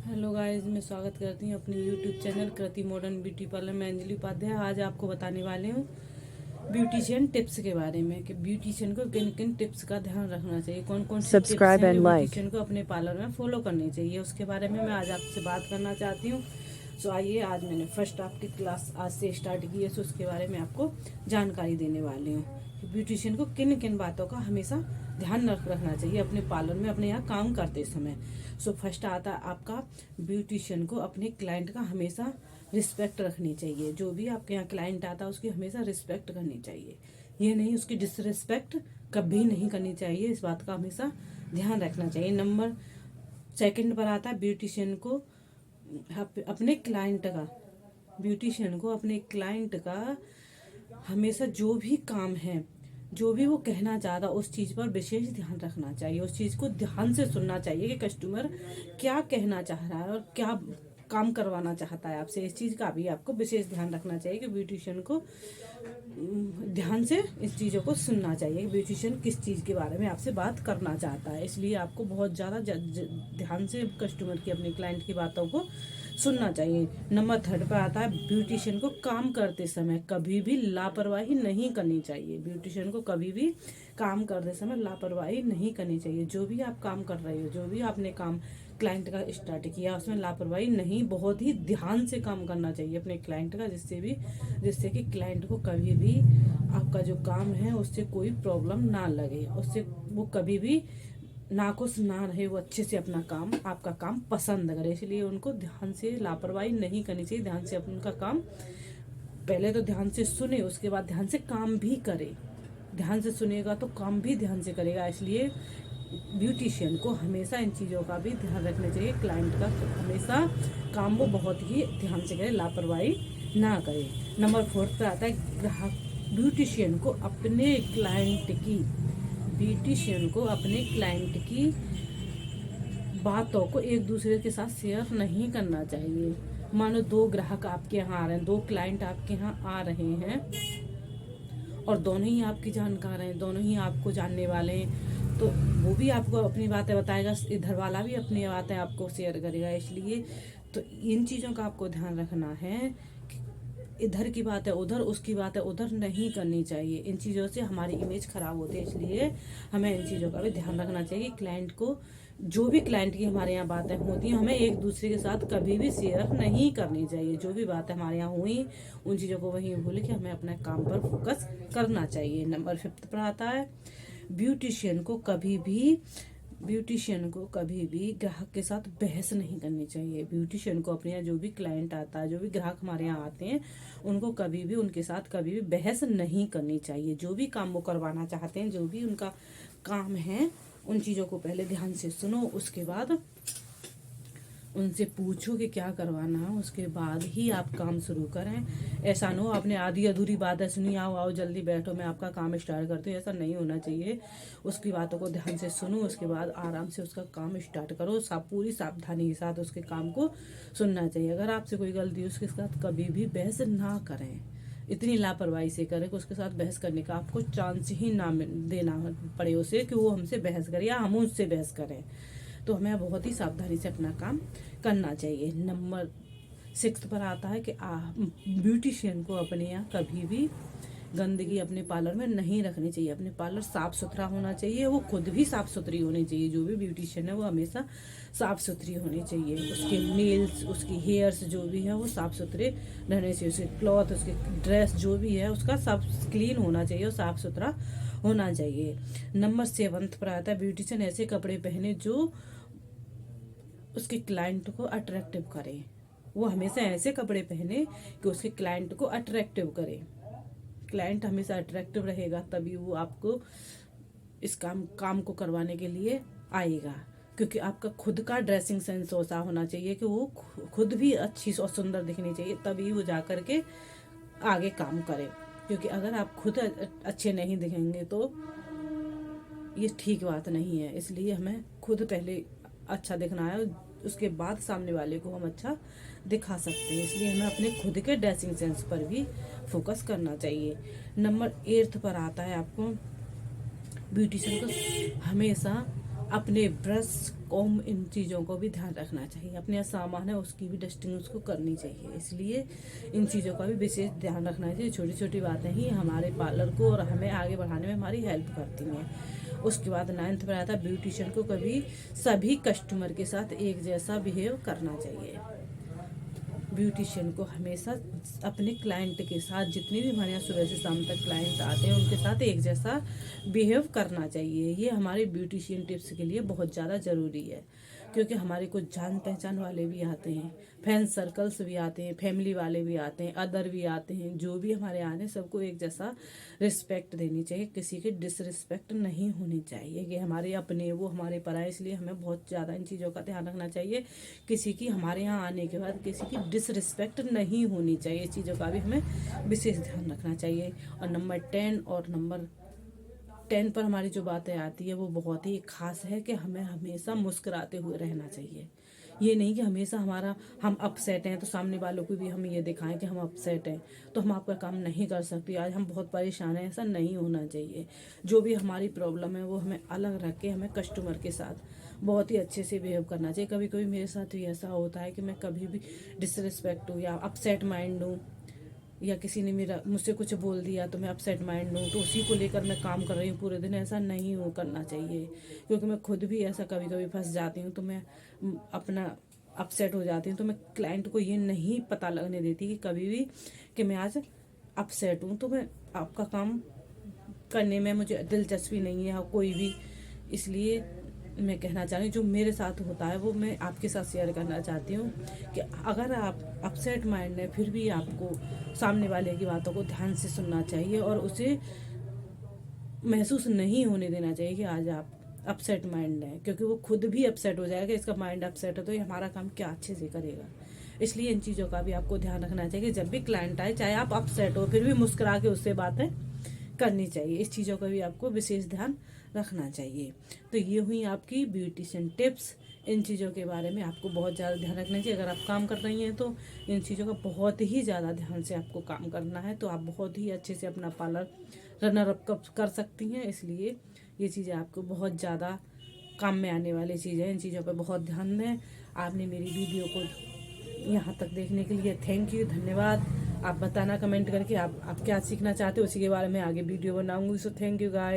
Hello guys, मैं स्वागत करती हूँ अपने यूट्यूब चैनल कृति मॉडर्न ब्यूटी पार्लर में। अंजलि उपाध्याय आज आपको बताने वाले हूँ ब्यूटिशियन टिप्स के बारे में कि ब्यूटिशियन को किन किन टिप्स का ध्यान रखना चाहिए, कौन कौन सी टिप्स हैं जो ब्यूटिशियन को अपने पार्लर में फॉलो करनी चाहिए, उसके बारे में मैं आज आपसे बात करना चाहती हूँ। सो आइए, आज मैंने फर्स्ट आपकी क्लास आज से स्टार्ट की है, सो उसके बारे में आपको जानकारी देने वाली हूँ कि ब्यूटिशियन को किन किन बातों का हमेशा ध्यान रखना चाहिए अपने पार्लर में, अपने यहाँ काम करते समय। सो फर्स्ट आता है आपका, ब्यूटिशियन को अपने क्लाइंट का हमेशा रिस्पेक्ट रखनी चाहिए। जो भी आपके यहाँ क्लाइंट आता है उसकी हमेशा रिस्पेक्ट करनी चाहिए, ये नहीं उसकी डिसरिस्पेक्ट कभी नहीं करनी चाहिए। इस बात का हमेशा ध्यान रखना चाहिए। नंबर सेकंड पर आता है ब्यूटिशियन को अपने क्लाइंट का हमेशा जो भी काम है, जो भी वो कहना चाहता उस चीज पर विशेष ध्यान रखना चाहिए। उस चीज को ध्यान से सुनना चाहिए कि कस्टमर क्या कहना चाह रहा है और क्या काम करवाना चाहता है आपसे। इस चीज का भी आपको विशेष ध्यान रखना चाहिए कि ब्यूटिशियन को ध्यान से इस चीज़ों को सुनना चाहिए कि ब्यूटिशियन किस चीज़ के बारे में आपसे बात करना चाहता है। इसलिए आपको बहुत ज़्यादा ध्यान से कस्टमर की, अपने क्लाइंट की बातों को सुनना चाहिए। नंबर थर्ड पर आता है, ब्यूटिशियन को काम करते समय कभी भी लापरवाही नहीं करनी चाहिए। ब्यूटिशियन को कभी भी काम करते समय लापरवाही नहीं करनी चाहिए। जो भी आप काम कर रहे हो, जो भी आपने काम क्लाइंट का स्टार्ट किया, उसमें लापरवाही नहीं, बहुत ही ध्यान से काम करना चाहिए अपने क्लाइंट का, जिससे कि क्लाइंट को कभी भी आपका जो काम है उससे कोई प्रॉब्लम ना लगे, उससे वो कभी भी नाखुश ना रहे, वो अच्छे से अपना काम, आपका काम पसंद करे। इसलिए उनको ध्यान से लापरवाही नहीं करनी चाहिए। ध्यान से उनका काम, पहले तो ध्यान से सुने, उसके बाद ध्यान से काम भी करे। ध्यान से सुनेगा तो काम भी ध्यान से करेगा। इसलिए ब्यूटिशियन को हमेशा इन चीज़ों का भी ध्यान रखना चाहिए। क्लाइंट का हमेशा काम वो बहुत ही ध्यान से करे, लापरवाही ना करे। नंबर फोर्थ पे आता है ग्राहक ब्यूटिशियन को अपने क्लाइंट की बातों को एक दूसरे के साथ शेयर नहीं करना चाहिए। मानो दो ग्राहक आपके यहाँ आ रहे हैं, दो क्लाइंट आपके यहाँ आ रहे हैं और दोनों ही आपकी जानकार हैं, दोनों ही आपको जानने वाले हैं, तो वो भी आपको अपनी बातें बताएगा, इधर वाला भी अपनी बातें आपको शेयर करेगा। इसलिए तो इन चीज़ों का आपको ध्यान रखना है। इधर की बात है उधर, उसकी बात है उधर नहीं करनी चाहिए। इन चीज़ों से हमारी इमेज खराब होती है। इसलिए हमें इन चीज़ों का भी ध्यान रखना चाहिए। क्लाइंट को, जो भी क्लाइंट की हमारे यहाँ बातें होती हैं, हमें एक दूसरे के साथ कभी भी शेयर नहीं करनी चाहिए। जो भी बातें हमारे यहाँ हुई, उन चीज़ों को वहीं भूल के हमें अपने काम पर फोकस करना चाहिए। नंबर फिफ्थ पर आता है, ब्यूटिशियन को कभी भी ग्राहक के साथ बहस नहीं करनी चाहिए। ब्यूटिशियन को अपने यहाँ जो भी क्लाइंट आता है, जो भी ग्राहक हमारे यहाँ आते हैं, उनके साथ कभी भी बहस नहीं करनी चाहिए। जो भी काम वो करवाना चाहते हैं, जो भी उनका काम है, उन चीज़ों को पहले ध्यान से सुनो, उसके बाद उनसे पूछो कि क्या करवाना है, उसके बाद ही आप काम शुरू करें। ऐसा ना हो आपने आधी अधूरी बातें सुनी, आओ आओ जल्दी बैठो मैं आपका काम स्टार्ट करती हूँ, ऐसा नहीं होना चाहिए। उसकी बातों को ध्यान से सुनो, उसके बाद आराम से उसका काम स्टार्ट करो। पूरी सावधानी के साथ उसके काम को सुनना चाहिए। अगर आपसे कोई गलती, उसके साथ कभी भी बहस ना करें। इतनी लापरवाही से करें कि उसके साथ बहस करने का आपको चांस ही ना देना पड़े उसे, कि वो हमसे बहस करे या हम उससे बहस करें। तो हमें बहुत ही सावधानी से अपना काम करना चाहिए। नंबर 6 पर आता है कि ब्यूटिशियन को अपने यहाँ कभी भी गंदगी अपने पार्लर में नहीं रखनी चाहिए। अपने पार्लर साफ सुथरा होना चाहिए, वो खुद भी साफ सुथरी होनी चाहिए। जो भी ब्यूटिशियन है वो हमेशा साफ सुथरी होनी चाहिए। उसके नेल्स, उसकी हेयर्स जो भी है वो साफ सुथरे रहने चाहिए। उसके क्लॉथ, उसके ड्रेस जो भी है उसका सब क्लीन होना चाहिए और साफ सुथरा होना चाहिए। नंबर 7 पर आता है, ब्यूटिशियन ऐसे कपड़े पहने जो उसके क्लाइंट को अट्रैक्टिव करे। वो हमेशा ऐसे कपड़े पहने कि उसके क्लाइंट को अट्रैक्टिव करे। क्लाइंट हमेशा अट्रैक्टिव रहेगा तभी वो आपको इस काम को करवाने के लिए आएगा। क्योंकि आपका खुद का ड्रेसिंग सेंस ऐसा होना चाहिए कि वो खुद भी अच्छी और सुंदर दिखनी चाहिए, तभी वो जा कर के आगे काम करे। क्योंकि अगर आप खुद अच्छे नहीं दिखेंगे तो ये ठीक बात नहीं है। इसलिए हमें खुद पहले अच्छा दिखना है, उसके बाद सामने वाले को हम अच्छा दिखा सकते हैं। इसलिए हमें अपने खुद के ड्रेसिंग सेंस पर भी फोकस करना चाहिए। नंबर 8 पर आता है, आपको ब्यूटिशियन को हमेशा अपने ब्रश को इन चीज़ों को भी ध्यान रखना चाहिए। अपने सामान है उसकी भी डस्टिंग उसको करनी चाहिए, इसलिए इन चीज़ों का भी विशेष ध्यान रखना चाहिए। छोटी छोटी बातें ही हमारे पार्लर को और हमें आगे बढ़ाने में हमारी हेल्प करती हैं। उसके बाद 9th में आता है ब्यूटिशियन को कभी सभी कस्टमर के साथ एक जैसा बिहेव करना चाहिए। ब्यूटिशियन को हमेशा अपने क्लाइंट के साथ, जितने भी हमारे यहाँ सुबह से शाम तक क्लाइंट आते हैं उनके साथ एक जैसा बिहेव करना चाहिए। ये हमारे ब्यूटिशियन टिप्स के लिए बहुत ज़्यादा ज़रूरी है, क्योंकि हमारे कुछ जान पहचान वाले भी आते हैं, फ्रेंड सर्कल्स भी आते हैं, फैमिली वाले भी आते हैं, अदर भी आते हैं। जो भी हमारे आते हैं सबको एक जैसा रिस्पेक्ट देनी चाहिए, किसी की डिसरिस्पेक्ट नहीं होनी चाहिए। कि हमारे अपने वो हमारे पराए, इसलिए हमें बहुत ज़्यादा इन चीज़ों का ध्यान रखना चाहिए। किसी की हमारे यहाँ आने के बाद किसी की डिसरिस्पेक्ट नहीं होनी चाहिए, इस चीज़ों का भी हमें विशेष ध्यान रखना चाहिए। और नंबर 10 पर हमारी जो बातें आती है वो बहुत ही खास है कि हमें हमेशा मुस्कुराते हुए रहना चाहिए। ये नहीं कि हमेशा हम अपसेट हैं तो सामने वालों को भी हम ये दिखाएं कि हम अपसेट हैं तो हम आपका काम नहीं कर सकते, आज हम बहुत परेशान हैं, ऐसा नहीं होना चाहिए। जो भी हमारी प्रॉब्लम है वो हमें अलग रख के हमें कस्टमर के साथ बहुत ही अच्छे से बिहेव करना चाहिए। कभी कभी मेरे साथ भी ऐसा होता है कि मैं कभी भी डिसरिस्पेक्ट हूँ या अपसेट माइंड हूँ, या किसी ने मुझसे कुछ बोल दिया तो मैं अपसेट माइंड हूँ, तो उसी को लेकर मैं काम कर रही हूँ पूरे दिन। ऐसा नहीं हो करना चाहिए, क्योंकि मैं खुद भी ऐसा कभी कभी फंस जाती हूँ, तो मैं अपना अपसेट हो जाती हूँ। तो मैं क्लाइंट को ये नहीं पता लगने देती कि कभी भी कि मैं आज अपसेट हूँ, तो मैं आपका काम करने में मुझे दिलचस्पी नहीं है कोई भी। इसलिए मैं कहना चाह रही हूँ जो मेरे साथ होता है वो मैं आपके साथ शेयर करना चाहती हूँ कि अगर आप अपसेट माइंड है फिर भी आपको सामने वाले की बातों को ध्यान से सुनना चाहिए और उसे महसूस नहीं होने देना चाहिए कि आज आप अपसेट माइंड है, क्योंकि वो खुद भी अपसेट हो जाएगा। इसका माइंड अपसेट है तो ये हमारा काम क्या अच्छे से करेगा। इसलिए इन चीज़ों का भी आपको ध्यान रखना चाहिए कि जब भी क्लाइंट आए, चाहे आप अपसेट हो, फिर भी मुस्कुरा के उससे बातें करनी चाहिए। इस चीज़ों का भी आपको विशेष ध्यान रखना चाहिए। तो ये हुई आपकी ब्यूटिशियन टिप्स। इन चीज़ों के बारे में आपको बहुत ज़्यादा ध्यान रखना चाहिए। अगर आप काम कर रही हैं तो इन चीज़ों का बहुत ही ज़्यादा ध्यान से आपको काम करना है, तो आप बहुत ही अच्छे से अपना पार्लर रनर अप कर सकती हैं। इसलिए ये चीज़ें आपको बहुत ज़्यादा काम में आने वाली चीज़ें हैं, इन चीज़ों पर बहुत ध्यान दें। आपने मेरी वीडियो को यहाँ तक देखने के लिए थैंक यू, धन्यवाद। आप बताना कमेंट करके आप क्या सीखना चाहते हो, उसी के बारे में आगे वीडियो बनाऊंगी। So thank you guys.